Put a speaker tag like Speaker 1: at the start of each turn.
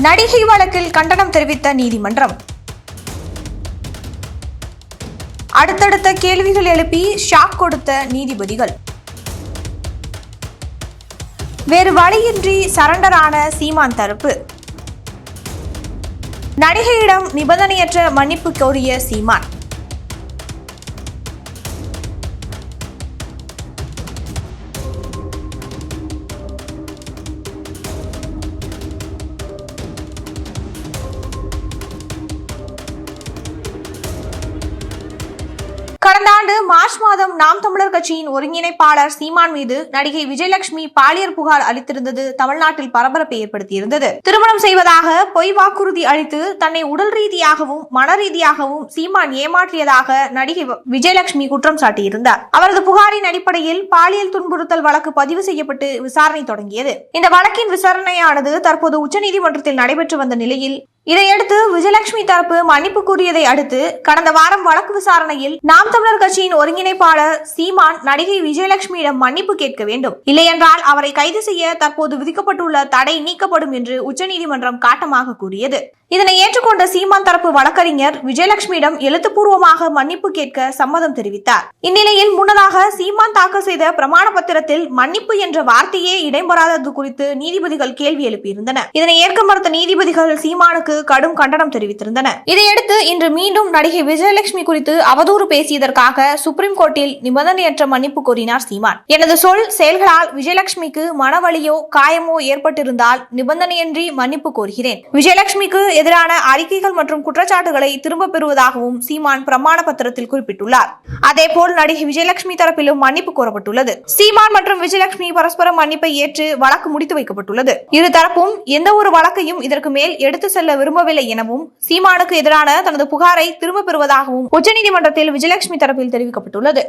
Speaker 1: நடிகை வழக்கில் கண்டனம் தெரிவித்த நீதிமன்றம். அடுத்தடுத்த கேள்விகள் எழுப்பி ஷாக் கொடுத்த நீதிபதிகள். வேறு வழியின்றி சரண்டரான சீமான் தரப்பு. நடிகையிடம் நிபந்தனையற்ற மன்னிப்பு கோரிய சீமான். கடந்த ஆண்டு மார்ச் மாதம் நாம் தமிழர் கட்சியின் ஒருங்கிணைப்பாளர் சீமான் மீது நடிகை விஜயலட்சுமி பாலியல் புகார் அளித்திருந்தது தமிழ்நாட்டில் பரபரப்பை ஏற்படுத்தியிருந்தது. திருமணம் செய்வதாக பொய் வாக்குறுதி அளித்து தன்னை உடல் ரீதியாகவும் மன ரீதியாகவும் சீமான் ஏமாற்றியதாக நடிகை விஜயலட்சுமி குற்றம் சாட்டியிருந்தார். அவரது புகாரின் அடிப்படையில் பாலியல் துன்புறுத்தல் வழக்கு பதிவு செய்யப்பட்டு விசாரணை தொடங்கியது. இந்த வழக்கின் விசாரணையானது தற்போது உச்சநீதிமன்றத்தில் நடைபெற்று வந்த நிலையில் இதையடுத்து விஜயலட்சுமி தரப்பு மன்னிப்பு கூறியதை அடுத்து கடந்த வாரம் வழக்கு விசாரணையில் நாம் தமிழர் கட்சியின் ஒருங்கிணைப்பாளர் சீமான் நடிகை விஜயலட்சுமியிடம் மன்னிப்பு கேட்க வேண்டும், இல்லையென்றால் அவரை கைது செய்ய தற்போது விதிக்கப்பட்டுள்ள தடை நீக்கப்படும் என்று உச்சநீதிமன்றம் காட்டமாக கூறியது. இதனை ஏற்றுக்கொண்ட சீமான் தரப்பு வழக்கறிஞர் விஜயலட்சுமியிடம் எழுத்துப்பூர்வமாக மன்னிப்பு கேட்க சம்மதம் தெரிவித்தார். இந்நிலையில் முன்னதாக சீமான் தாக்கல் செய்த பிரமாண பத்திரத்தில் மன்னிப்பு என்ற வார்த்தையே இடம்பெறாதது குறித்து நீதிபதிகள் கேள்வி எழுப்பியிருந்தனர். இதனை ஏற்க மறுத்த நீதிபதிகள் சீமானுக்கு கடும் கண்டனம் தெரிவித்திருந்தனர். இதையடுத்து இன்று மீண்டும் நடிகை விஜயலட்சுமி குறித்து அவதூறு பேசியதற்காக சுப்ரீம் கோர்ட்டில் நிபந்தனையற்ற மன்னிப்பு கோரினார் சீமான். எனது சொல் செயல்களால் விஜயலட்சுமிக்கு மனவலியோ காயமோ ஏற்பட்டிருந்தால் நிபந்தனையின்றி மன்னிப்பு கோருகிறேன். விஜயலட்சுமிக்கு எதிரான அறிக்கைகள் மற்றும் குற்றச்சாட்டுகளை திரும்ப பெறுவதாகவும் சீமான் பிரமாண பத்திரத்தில் குறிப்பிட்டுள்ளார். அதேபோல் நடிகை விஜயலட்சுமி தரப்பிலும் மன்னிப்பு கோரப்பட்டுள்ளது. சீமான் மற்றும் விஜயலட்சுமி பரஸ்பர மன்னிப்பை ஏற்று வழக்கு முடித்து வைக்கப்பட்டுள்ளது. இரு தரப்பும் எந்த ஒரு வழக்கையும் இதற்கு மேல் எடுத்து செல்ல விரும்பவில்லை எனவும் சீமானுக்கு எதிரான தனது புகாரை திரும்ப பெறுவதாகவும் உச்சநீதிமன்றத்தில் விஜயலட்சுமி தரப்பில் தெரிவிக்கப்பட்டுள்ளது.